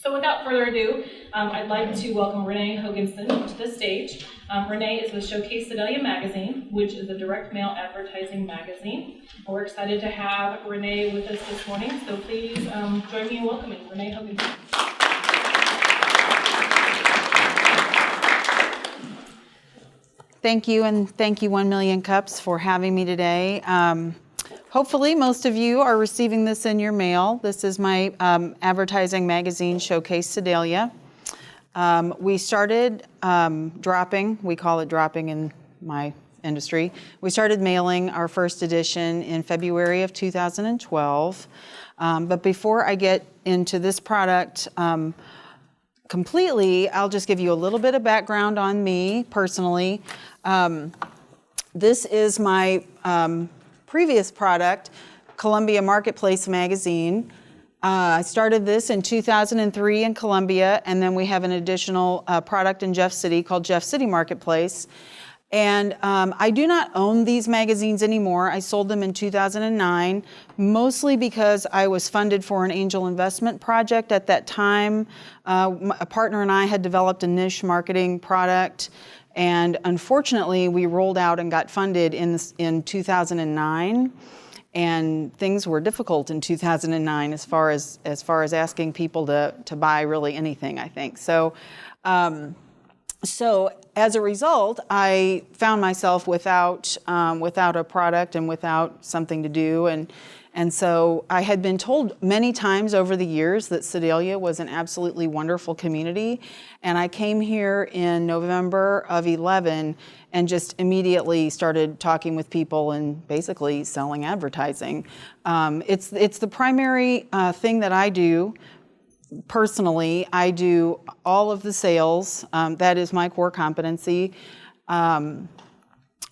So without further ado, I'd like to welcome Renee Hoganson to the stage. Renee is with Showcase Sedalia magazine, which is a direct mail advertising magazine. And we're excited to have Renee with us this morning, so please join me in welcoming Renee Hoganson. Thank you, and thank you 1 Million Cups for having me today. Hopefully most of you are receiving this in your mail. This is my advertising magazine, Showcase Sedalia. We started dropping, we call it dropping in my industry. We started mailing our first edition in February of 2012. But before I get into this product completely, I'll just give you a little bit of background on me personally. This is my previous product, Columbia Marketplace magazine. I started this in 2003 in Columbia, and then we have an additional product in Jeff City called Jeff City Marketplace. And I do not own these magazines anymore. I sold them in 2009, mostly because I was funded for an angel investment project at that time. A partner and I had developed a niche marketing product, and unfortunately, we rolled out and got funded in 2009, and things were difficult in 2009 as far as asking people to buy really anything, I think. So as a result, I found myself without a product and without something to do, and so I had been told many times over the years that Sedalia was an absolutely wonderful community, and I came here in November of 11 and just immediately started talking with people and basically selling advertising. It's the primary thing that I do. Personally, I do all of the sales. That is my core competency.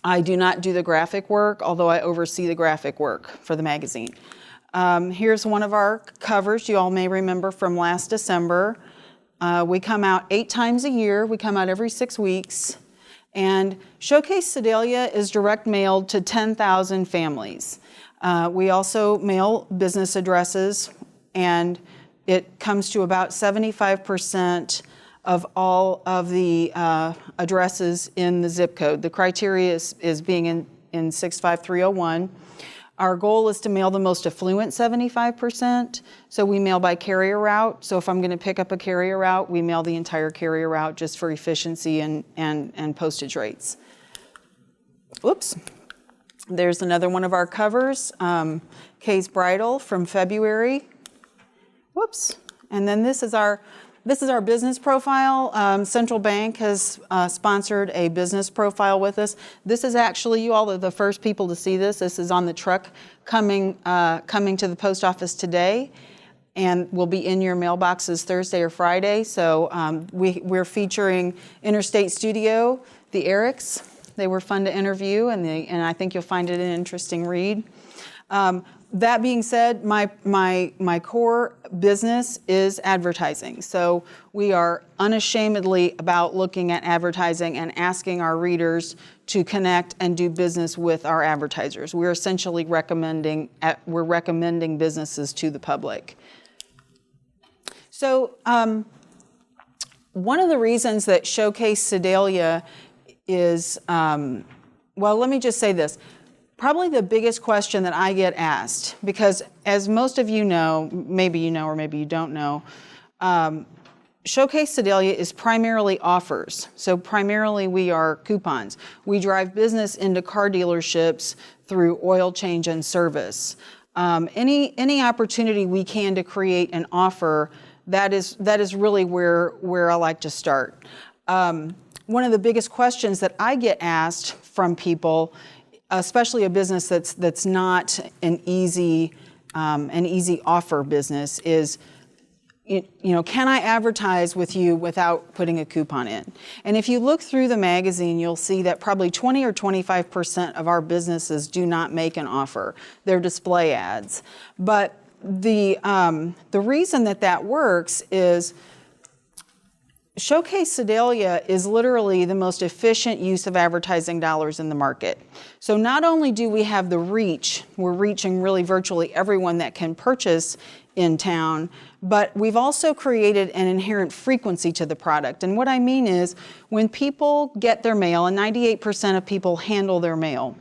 I do not do the graphic work, although I oversee the graphic work for the magazine. Here's one of our covers you all may remember from last December. We come out 8 times a year. We come out every 6 weeks. And Showcase Sedalia is direct mailed to 10,000 families. We also mail business addresses, and it comes to about 75% of all of the addresses in the zip code. The criteria is being in 65301. Our goal is to mail the most affluent 75%, so we mail by carrier route. So if I'm going to pick up a carrier route, we mail the entire carrier route just for efficiency and postage rates. Whoops. There's another one of our covers, Kay's Bridal from February. Whoops. And then this is our business profile. Central Bank has sponsored a business profile with us. This is actually, you all are the first people to see this. This is on the truck coming to the post office today, and will be in your mailboxes Thursday or Friday. So we're featuring Interstate Studio, the Erics. They were fun to interview, and I think you'll find it an interesting read. That being said, my core business is advertising. So we are unashamedly about looking at advertising and asking our readers to connect and do business with our advertisers. We're essentially recommending businesses to the public. So one of the reasons that Showcase Sedalia is, well, let me just say this. Probably the biggest question that I get asked, because as most of you know or maybe you don't know, Showcase Sedalia is primarily offers. So primarily we are coupons. We drive business into car dealerships through oil change and service. Any opportunity we can to create an offer, that is really where I like to start. One of the biggest questions that I get asked from people, especially a business that's not an easy offer business, is, can I advertise with you without putting a coupon in? And if you look through the magazine, you'll see that probably 20 or 25% of our businesses do not make an offer. They're display ads. But the reason that works is Showcase Sedalia is literally the most efficient use of advertising dollars in the market. So not only do we have the reach, we're reaching really virtually everyone that can purchase in town, but we've also created an inherent frequency to the product. And what I mean is when people get their mail, and 98% of people handle their mail,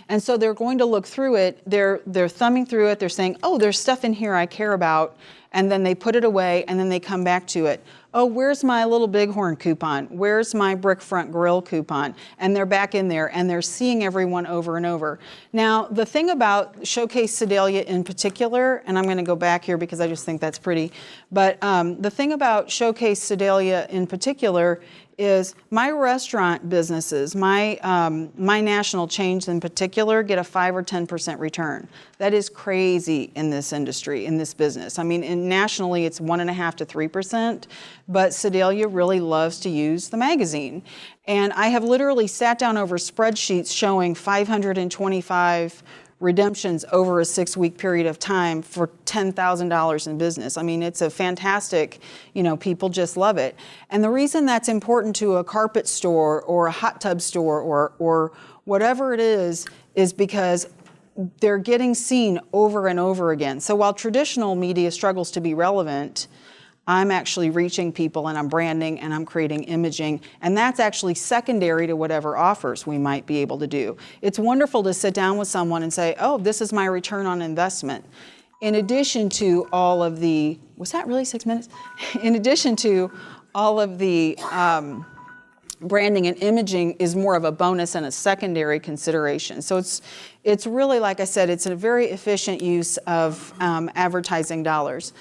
and so they're going to look through it, they're thumbing through it, they're saying, oh, there's stuff in here I care about, and then they put it away, and then they come back to it. Oh, where's my Little Bighorn coupon? Where's my Brickfront Grill coupon? And they're back in there, and they're seeing everyone over and over. Now, the thing about Showcase Sedalia in particular, and I'm going to go back here because I just think that's pretty, but the thing about Showcase Sedalia in particular is my restaurant businesses, my national chains in particular, get a 5 or 10% return. That is crazy in this industry, in this business. I mean, nationally it's 1.5 to 3%, but Sedalia really loves to use the magazine. And I have literally sat down over spreadsheets showing 525 redemptions over a 6-week period of time for $10,000 in business. I mean, it's a fantastic, people just love it. And the reason that's important to a carpet store or a hot tub store or whatever it is because they're getting seen over and over again. So while traditional media struggles to be relevant, I'm actually reaching people and I'm branding and I'm creating imaging, and that's actually secondary to whatever offers we might be able to do. It's wonderful to sit down with someone and say, oh, this is my return on investment. In addition to all of the, was that really 6 minutes? In addition to all of the branding and imaging is more of a bonus and a secondary consideration. So it's really, like I said, it's a very efficient use of advertising dollars.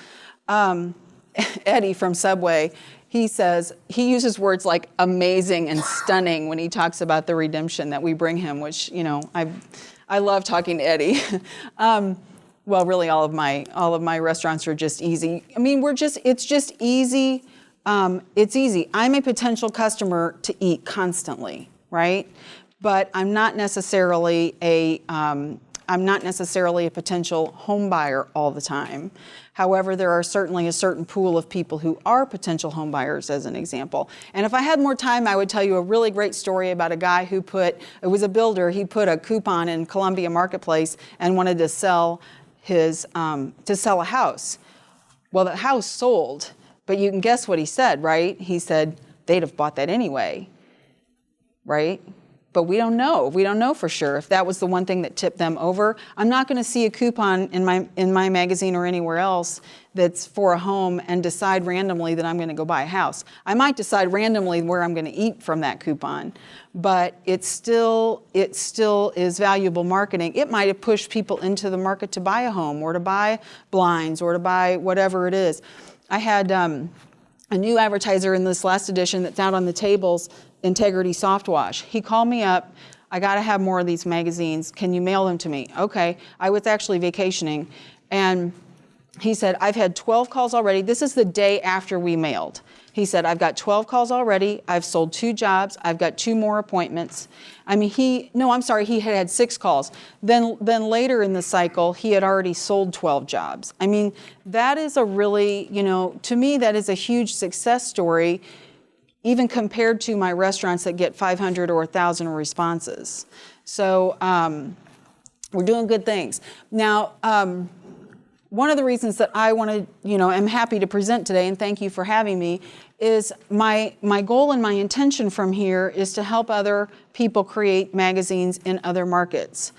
Eddie from Subway, he says, he uses words like amazing and stunning when he talks about the redemption that we bring him, which, I love talking to Eddie. Well, really all of my restaurants are just easy. I mean, it's just easy. It's easy. I'm a potential customer to eat constantly, right? But I'm not necessarily a potential home buyer all the time. However, there are certainly a certain pool of people who are potential home buyers, as an example. And if I had more time, I would tell you a really great story about a guy who it was a builder, he put a coupon in Columbia Marketplace and wanted to sell a house. Well, the house sold, but you can guess what he said, right? He said, they'd have bought that anyway, right? But we don't know. We don't know for sure if that was the one thing that tipped them over. I'm not going to see a coupon in my magazine or anywhere else that's for a home and decide randomly that I'm going to go buy a house. I might decide randomly where I'm going to eat from that coupon, but it still is valuable marketing. It might have pushed people into the market to buy a home or to buy blinds or to buy whatever it is. I had a new advertiser in this last edition that's out on the tables, Integrity Soft Wash. He called me up. I got to have more of these magazines. Can you mail them to me? Okay. I was actually vacationing, and he said, I've had 12 calls already. This is the day after we mailed. He said, I've got 12 calls already. I've sold 2 jobs. I've got 2 more appointments. I mean, he had 6 calls. Then later in the cycle, he had already sold 12 jobs. I mean, that is a really, to me, that is a huge success story, even compared to my restaurants that get 500 or 1,000 responses. So we're doing good things. Now, one of the reasons that I want to, am happy to present today, and thank you for having me, is my goal and my intention from here is to help other people create magazines in other markets.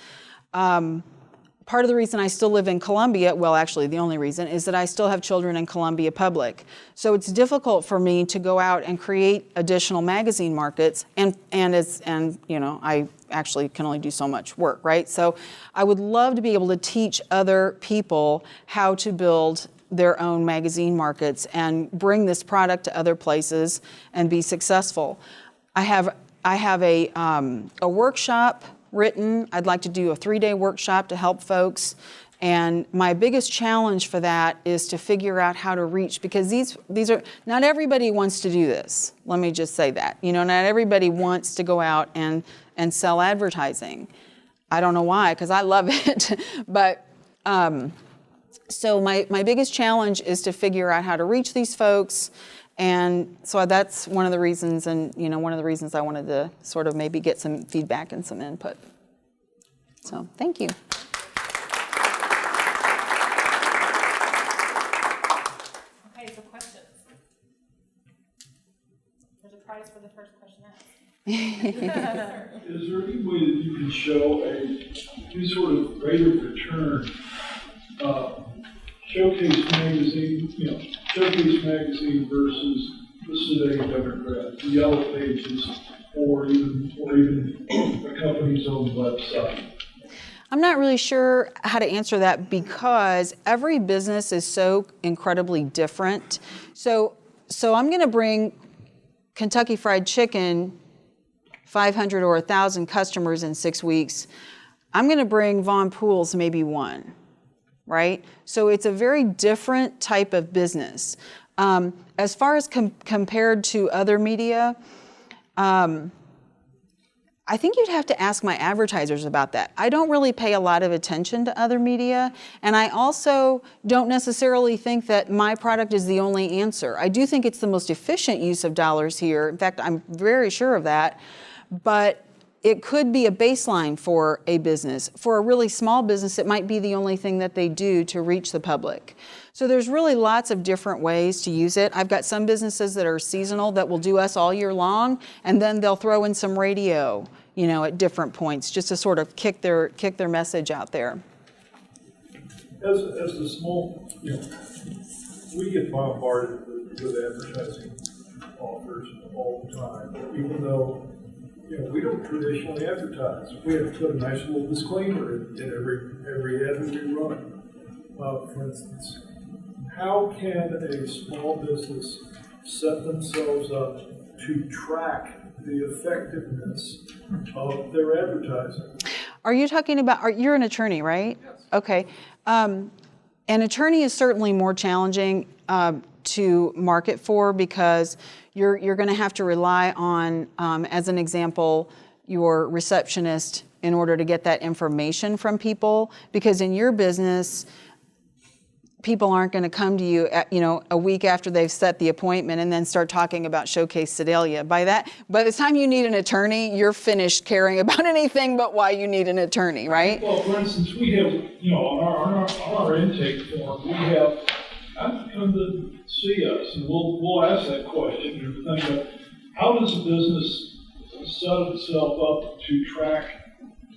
Part of the reason I still live in Columbia, well, actually the only reason, is that I still have children in Columbia Public. So it's difficult for me to go out and create additional magazine markets, and I actually can only do so much work, right? So I would love to be able to teach other people how to build their own magazine markets and bring this product to other places and be successful. I have a workshop written. I'd like to do a 3-day workshop to help folks. And my biggest challenge for that is to figure out how to reach, because these are, not everybody wants to do this. Let me just say that. Not everybody wants to go out and sell advertising. I don't know why, because I love it. But so my biggest challenge is to figure out how to reach these folks And so that's one of the reasons, and one of the reasons I wanted to sort of maybe get some feedback and some input. So thank you. Okay, so questions. There's a prize for the first question asked. Is there any way that you can show any sort of rate of return? Showcase magazine versus the Sedalia Democrat, the yellow pages, or even the company's own website. I'm not really sure how to answer that because every business is so incredibly different. So I'm going to bring Kentucky Fried Chicken 500 or 1,000 customers in 6 weeks. I'm going to bring Von Pools maybe one, right? So it's a very different type of business. As far as compared to other media, I think you'd have to ask my advertisers about that. I don't really pay a lot of attention to other media, and I also don't necessarily think that my product is the only answer. I do think it's the most efficient use of dollars here. In fact, I'm very sure of that, but it could be a baseline for a business. For a really small business, it might be the only thing that they do to reach the public. So there's really lots of different ways to use it. I've got some businesses that are seasonal that will do us all year long, and then they'll throw in some radio, at different points, just to sort of kick their message out there. As a small, we get bombarded with advertising offers all the time, even though we don't traditionally advertise. We have to put a nice little disclaimer in every ad that we run. For instance, how can a small business set themselves up to track the effectiveness of their advertising? Are you talking about, you're an attorney, right? Yes. Okay. An attorney is certainly more challenging to market for because you're going to have to rely on, as an example, your receptionist in order to get that information from people, because in your business, people aren't going to come to you a week after they've set the appointment and then start talking about Showcase Sedalia. By the time you need an attorney, you're finished caring about anything but why you need an attorney, right? Well, for instance, we have, on our intake form, we have, come to see us, and we'll ask that question. Think of how does a business set itself up to track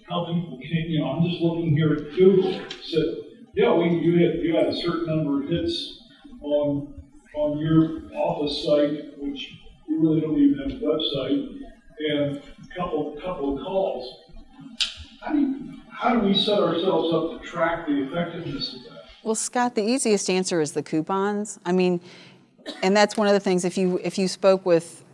how people can, I'm just looking here at Google, said, you had a certain number of hits on your office site, which we really don't even have a website, and a couple of calls. How do we set ourselves up to track the effectiveness of that? Well, Scott, the easiest answer is the coupons. I mean, and that's one of the things, if you spoke with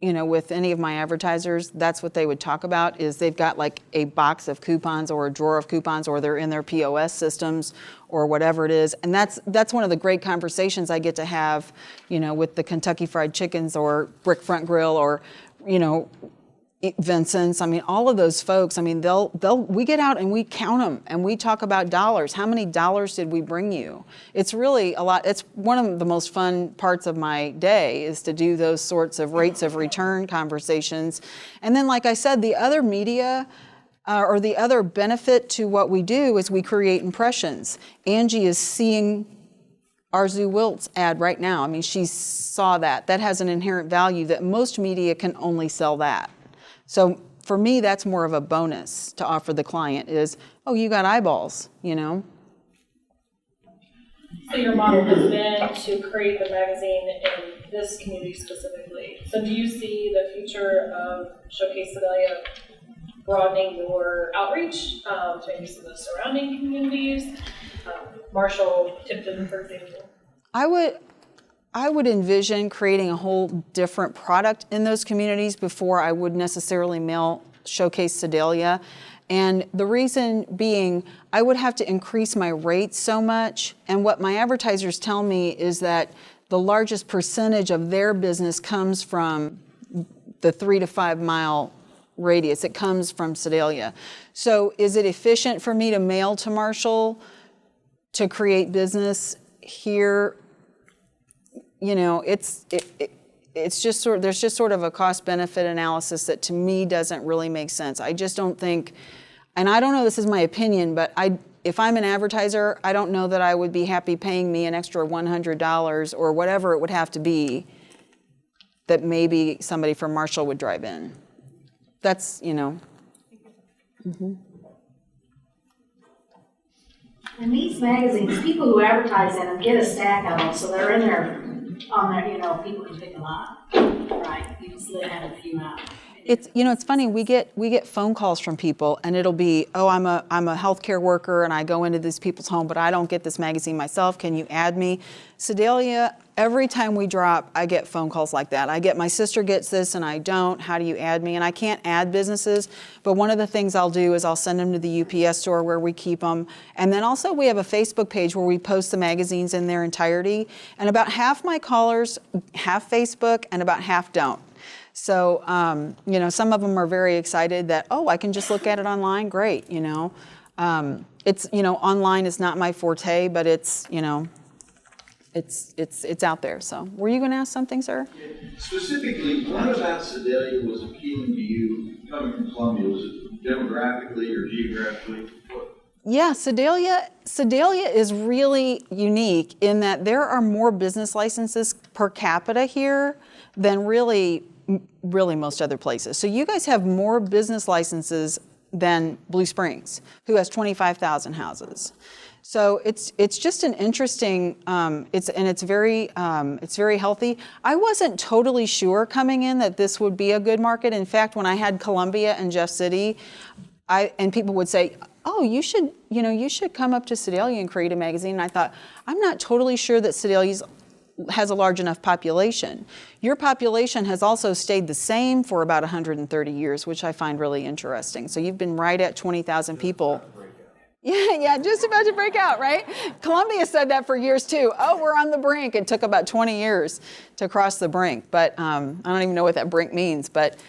any of my advertisers, that's what they would talk about, is they've got like a box of coupons or a drawer of coupons, or they're in their POS systems or whatever it is. And that's one of the great conversations I get to have, with the Kentucky Fried Chickens or Brickfront Grill or, Vincent's. I mean, all of those folks, I mean, we get out and we count them and we talk about dollars. How many dollars did we bring you? It's really a lot. It's one of the most fun parts of my day is to do those sorts of rates of return conversations. And then, like I said, the other media or the other benefit to what we do is we create impressions. Angie is seeing Arzu Wilt's ad right now. I mean, she saw that. That has an inherent value that most media can only sell that. So for me, that's more of a bonus to offer the client is, oh, you got eyeballs, So your model has been to create the magazine in this community specifically. So do you see the future of Showcase Sedalia broadening your outreach to maybe some of the surrounding communities? Marshall, Tipton, for example. I would envision creating a whole different product in those communities before I would necessarily mail Showcase Sedalia. And the reason being, I would have to increase my rates so much. And what my advertisers tell me is that the largest percentage of their business comes from the 3 to 5 mile radius. It comes from Sedalia. So is it efficient for me to mail to Marshall to create business here? it's just there's just sort of a cost benefit analysis that to me doesn't really make sense. I just don't think, and I don't know, this is my opinion, but if I'm an advertiser, I don't know that I would be happy paying me an extra $100 or whatever it would have to be that maybe somebody from Marshall would drive in. That's, Mm-hmm. And these magazines, people who advertise in them get a stack of them, so they're in there on there, people can pick them up. Right, you just have a few out. It's funny, we get phone calls from people and it'll be, oh, I'm a healthcare worker and I go into these people's home, but I don't get this magazine myself. Can you add me? Sedalia, every time we drop, I get phone calls like that. My sister gets this and I don't. How do you add me? And I can't add businesses, but one of the things I'll do is I'll send them to the UPS store where we keep them. And then also we have a Facebook page where we post the magazines in their entirety. And about half my callers have Facebook and about half don't. So, some of them are very excited that, oh, I can just look at it online. Great, It's, online is not my forte, but it's, it's out there. So, were you going to ask something, sir? Specifically, what about Sedalia was appealing to you coming from Columbia? Was it demographically or geographically? Yeah, Sedalia is really unique in that there are more business licenses per capita here than really most other places. So you guys have more business licenses than Blue Springs, who has 25,000 houses. So it's just an interesting, it's very healthy. I wasn't totally sure coming in that this would be a good market. In fact, when I had Columbia and Jeff City, and people would say, oh, you should come up to Sedalia and create a magazine. And I thought, I'm not totally sure that Sedalia has a large enough population. Your population has also stayed the same for about 130 years, which I find really interesting. So you've been right at 20,000 people. Yeah, just about to break out, right? Columbia said that for years too. Oh, we're on the brink. It took about 20 years to cross the brink, but I don't even know what that brink means. But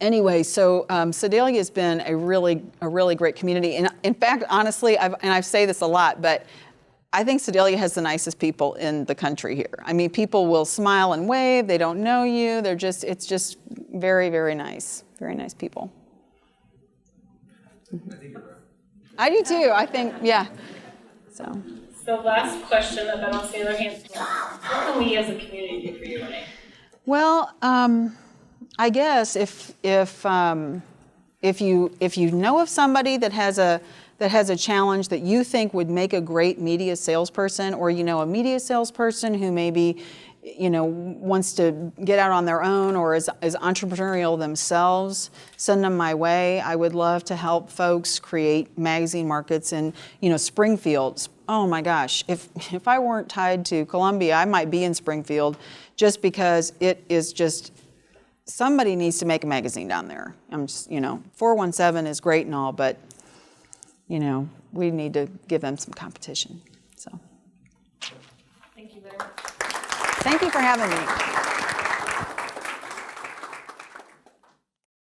anyway, so Sedalia has been a really great community. And in fact, honestly, I say this a lot, but I think Sedalia has the nicest people in the country here. I mean, people will smile and wave. They don't know you. It's just very, very nice. Very nice people. I think you're right. I do too. I think, yeah. So last question, and then I'll see other hands. What can we as a community do for you, Renee? Well, I guess if you know of somebody that has a challenge that you think would make a great media salesperson, or a media salesperson who maybe wants to get out on their own or is entrepreneurial themselves, send them my way. I would love to help folks create magazine markets in Springfield. Oh my gosh, if I weren't tied to Columbia, I might be in Springfield, just because it is just, somebody needs to make a magazine down there. I'm just 417 is great and all, but we need to give them some competition. So, Thank you very much. thank you for having me.